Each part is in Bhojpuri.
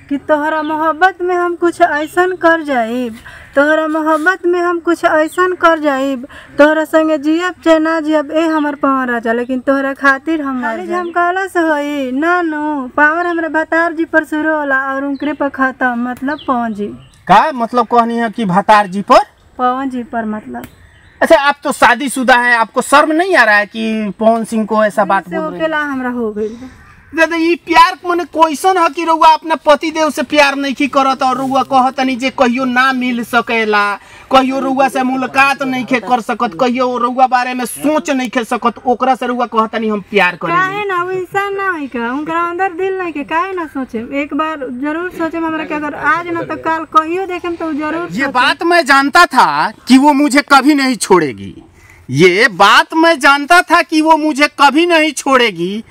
कि तोहरा मोहब्बत में हम कुछ ऐसन कर जाइब, तोहरा मोहब्बत में हम कुछ ऐसन कर जाइब, तोहरा संगे जियब चाहे ना जियब ए हमर पावर राजा, लेकिन तोहरा खातिर हम कहला से होई ना नो पावर हमारे भतार जी पर शुरू होला और उनके पर खत्म, मतलब पवन जी का मतलब कहनी है कि भतार जी पर, पवन जी पर मतलब। अच्छा आप तो शादीशुदा हैं, आपको शर्म नहीं आ रहा है कि पवन सिंह को ऐसा बात बोल रहे हैं? हमरा हो गई दादा ये प्यार मने क्वेश्चन है कि रउआ अपना पति देव से प्यार नहीं करत और रउआ कहतनी जे कहियो ना मिल सकेला, कहियो रउआ से मुलाकात नहीं खे कर सकत, कहियो रउआ बारे में सोच नहीं खे सकत, ओकरा से रउआ कहतनी हम प्यार करें। काहे ना वो इंसान ना है का, उनका अंदर दिल नहीं के, काहे ना सोचे, एक बार जरूर सोचे हमरा के अगर आज ना तो कल कहियो देखें तो जरूर। ये बात मैं जानता था कि वो मुझे कभी नहीं छोड़ेगी, ये बात मैं जानता था कि वो मुझे कभी नहीं छोड़ेगी,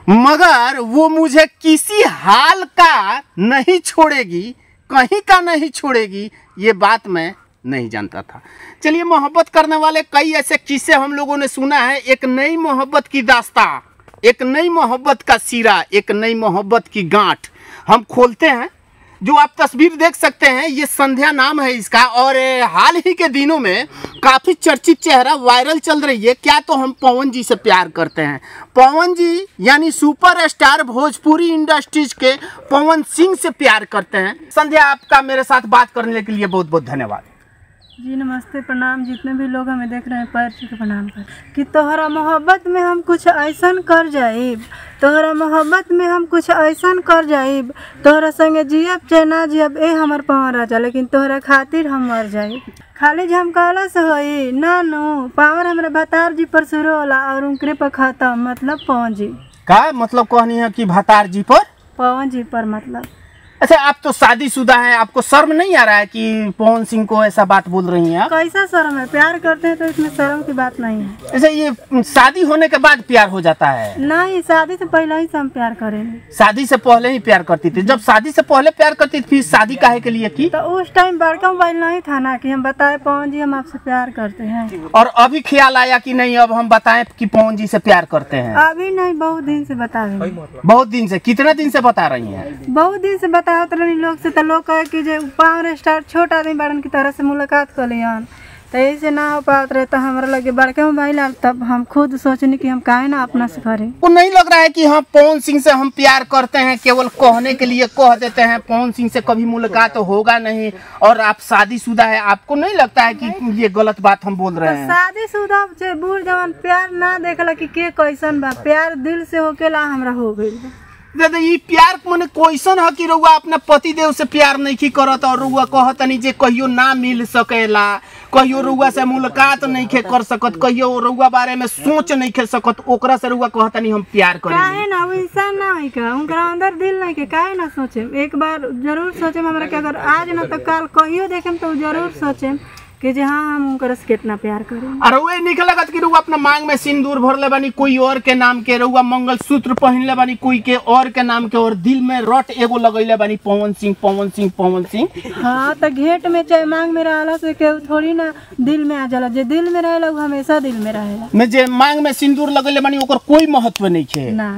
मगर वो मुझे किसी हाल का नहीं छोड़ेगी, कहीं का नहीं छोड़ेगी, ये बात मैं नहीं जानता था। चलिए मोहब्बत करने वाले कई ऐसे किस्से हम लोगों ने सुना है, एक नई मोहब्बत की दास्तां, एक नई मोहब्बत का सिरा, एक नई मोहब्बत की गांठ हम खोलते हैं। जो आप तस्वीर देख सकते हैं ये संध्या नाम है इसका, और हाल ही के दिनों में काफ़ी चर्चित चेहरा वायरल चल रही है। क्या तो हम पवन जी से प्यार करते हैं, पवन जी यानी सुपरस्टार भोजपुरी इंडस्ट्रीज के पवन सिंह से प्यार करते हैं। संध्या आपका मेरे साथ बात करने के लिए बहुत बहुत धन्यवाद जी। नमस्ते, प्रणाम, जितने भी लोग हमें देख रहे हैं पैर छू के प्रणाम कर। कि तोहरा मोहब्बत में हम कुछ ऐसन कर जाइब, तोहरा मोहब्बत में हम कुछ ऐसन कर जाइब, तोहरा संगे जियब चाहे ना जियब ए हमर पावर राजा, लेकिन तोहरा खातिर हम मर जाइब। खाली हम कहला से होई ना नो पावर हमारे भतार जी पर शुरू होला और उनके पर खत्म, मतलब पवन जी का मतलब कहनी है कि भतार जी पर, पवन जी पर मतलब। अच्छा आप तो शादीशुदा हैं, आपको शर्म नहीं आ रहा है कि पवन सिंह को ऐसा बात बोल रही हैं आप? कैसा शर्म है, प्यार करते हैं तो इसमें शर्म की बात नहीं है। अच्छा ये शादी होने के बाद प्यार हो जाता है? नहीं, शादी से पहले ही हम प्यार करेंगे। शादी से पहले ही प्यार करती थी? जब शादी से पहले प्यार करती थी फिर शादी काहे के लिए की? तो उस टाइम बड़का मोबाइल नहीं था ना कि हम बताए पवन जी हम आपसे प्यार करते हैं। और अभी ख्याल आया कि नहीं अब हम बताएं कि पवन जी से प्यार करते हैं? अभी नहीं, बहुत दिन से बता रहे हैं। बहुत दिन से? कितने दिन से बता रही हैं? बहुत दिन से बतावत रही लोग से, तो लोग कहे कि जो पावर स्टार छोटा आदमी बड़न की तरह से मुलाकात कर लियन, तो ऐसे ना हो पात रहे, तो हमारा लगे बड़के मोबाइल आल, तब हम खुद सोचने कि हम काहे ना अपना से करें। वो नहीं लग रहा है कि हम पवन सिंह से हम प्यार करते हैं, केवल कहने के लिए कह देते हैं, पवन सिंह से कभी मुलाकात तो होगा नहीं, और आप शादीशुदा है, आपको नहीं लगता है कि ये गलत बात हम बोल रहे हैं? शादीशुदा बूढ़ जवान प्यार ना देखला कि के कैसन बा, प्यार दिल से होकेला हमरा हो गइल। दादा ये प्यार मने क्वेश्चन है कि रउआ अपना पति देव से प्यार नहीं करत और रउआ कहतनी जे कहियो ना मिल सकेला, कहियो रउआ से मुलाकात नहीं खे कर सकत, कहियो रउआ बारे में सोच नहीं खे सकत, ओकरा से रउआ कहतनी हम प्यार करें। काहे ना वो इंसान ना है का, उनका अंदर दिल नहीं के, काहे ना सोचे, एक बार जरूर सोचे हमरा के अगर आज ना तो कल कहियो देखें तो जरूर सोचे कि जे हाँ हम उनकर से कितना प्यार करें। और वो नहीं लगत कि रउआ अपना मांग में सिंदूर भर ले बानी कोई और के नाम के, रउआ मंगलसूत्र पहन ले बानी कोई के और के नाम के, और दिल में रट एगो लगैले बानी पवन सिंह पवन सिंह पवन सिंह। हाँ तो घेट में चाहे मांग में रहला से के थोड़ी ना दिल में आ जाला, जे दिल में रहेला वो हमेशा दिल में रहेला। मैं जे मांग में सिंदूर लगैले बानी ओकर कोई महत्व नहीं है ना,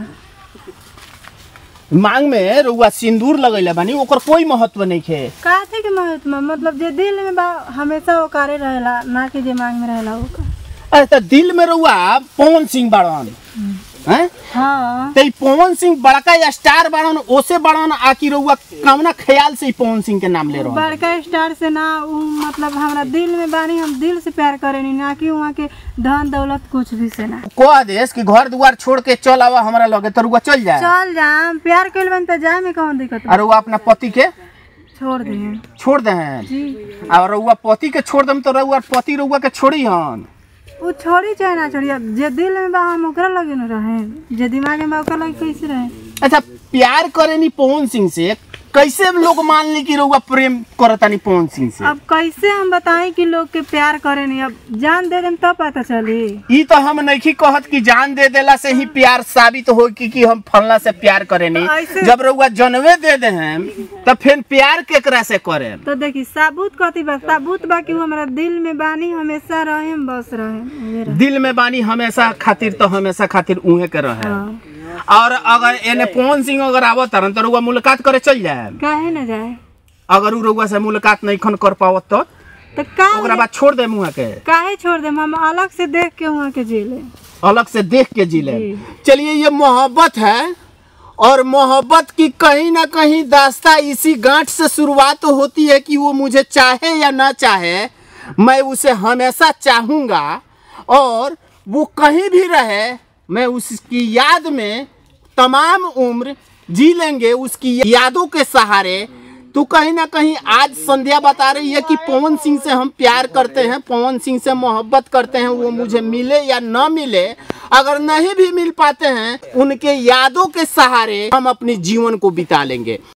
मांग में रउआ सिंदूर लगैले बानी ओकर कोई महत्व नहीं है। काहे के महत्व, मतलब जे दिल में बा हमेशा ओकारे रहेला, ना कि जे मांग में रहेला ओकर। अरे तो दिल में रउआ पवन सिंह बाड़न हैं? हाँ तो पवन सिंह बड़का स्टार बाड़न, ओसे बाड़न आकि रउआ कौना ख्याल से पवन सिंह के नाम ले रहे? बड़का स्टार से ना, उ मतलब हमरा दिल में बानी, हम दिल से प्यार करेनी, ना कि वहाँ के धन दौलत कुछ भी से ना। कह देस कि घर दुआर छोड़ के चल आवा हमरा लगे तो रउआ चल जाए? चल जा, प्यार कइल बन त जाए में कौन दिक्कत? और रउआ अपना पति के छोड़ दे, छोड़ दे हैं जी। और रउआ पति के छोड़ दम तो रउआ पति रउआ के छोड़ी हन? वो छोड़ी चाहे ना छोड़ी, जे दिल में बा हम ओकरा लगे न रहे, जे दिमाग में बा ओकरा लगे कैसे रहे। अच्छा प्यार करेनी पवन सिंह से, कैसे लोग मान ली कि रउआ प्रेम करतानी पवन सिंह से? अब कैसे हम बताएं कि लोग के प्यार करेनी, अब जान दे देम तब पता चली। ई तो हम नहीं कहत कि जान दे देला से ही प्यार साबित हो कि हम फलना से प्यार करेनी। जब रउआ जनवे दे दे हैं तो फिर प्यार केकरा से करे? तो देखी साबुत कथी बा, साबुत बा कि हमारा दिल में बानी, हमेशा रहे, बस रहे दिल में बानी हमेशा खातिर, तो हमेशा खातिर उहे के रहे। और अगर एने पवन सिंह अगर आवत तरन तो रउआ मुलाकात करे चल जाए। काहे न जाए? अगर उ रउआ से मुलाकात नहीं खन कर पावत तो ओकरा बाद छोड़ दे मुआ के। काहे छोड़ दे? हम अलग से देख के वहाँ के जी ले, अलग से देख के जी ले। चलिए ये मोहब्बत है और मोहब्बत की कहीं ना कहीं दास्ता इसी गांठ से शुरुआत होती है कि वो मुझे चाहे या ना चाहे, मैं उसे हमेशा चाहूँगा और वो कहीं भी रहे मैं उसकी याद में तमाम उम्र जी लेंगे, उसकी यादों के सहारे। तो कहीं ना कहीं आज संध्या बता रही है कि पवन सिंह से हम प्यार करते हैं, पवन सिंह से मोहब्बत करते हैं, वो मुझे मिले या ना मिले, अगर नहीं भी मिल पाते हैं उनके यादों के सहारे हम अपने जीवन को बिता लेंगे।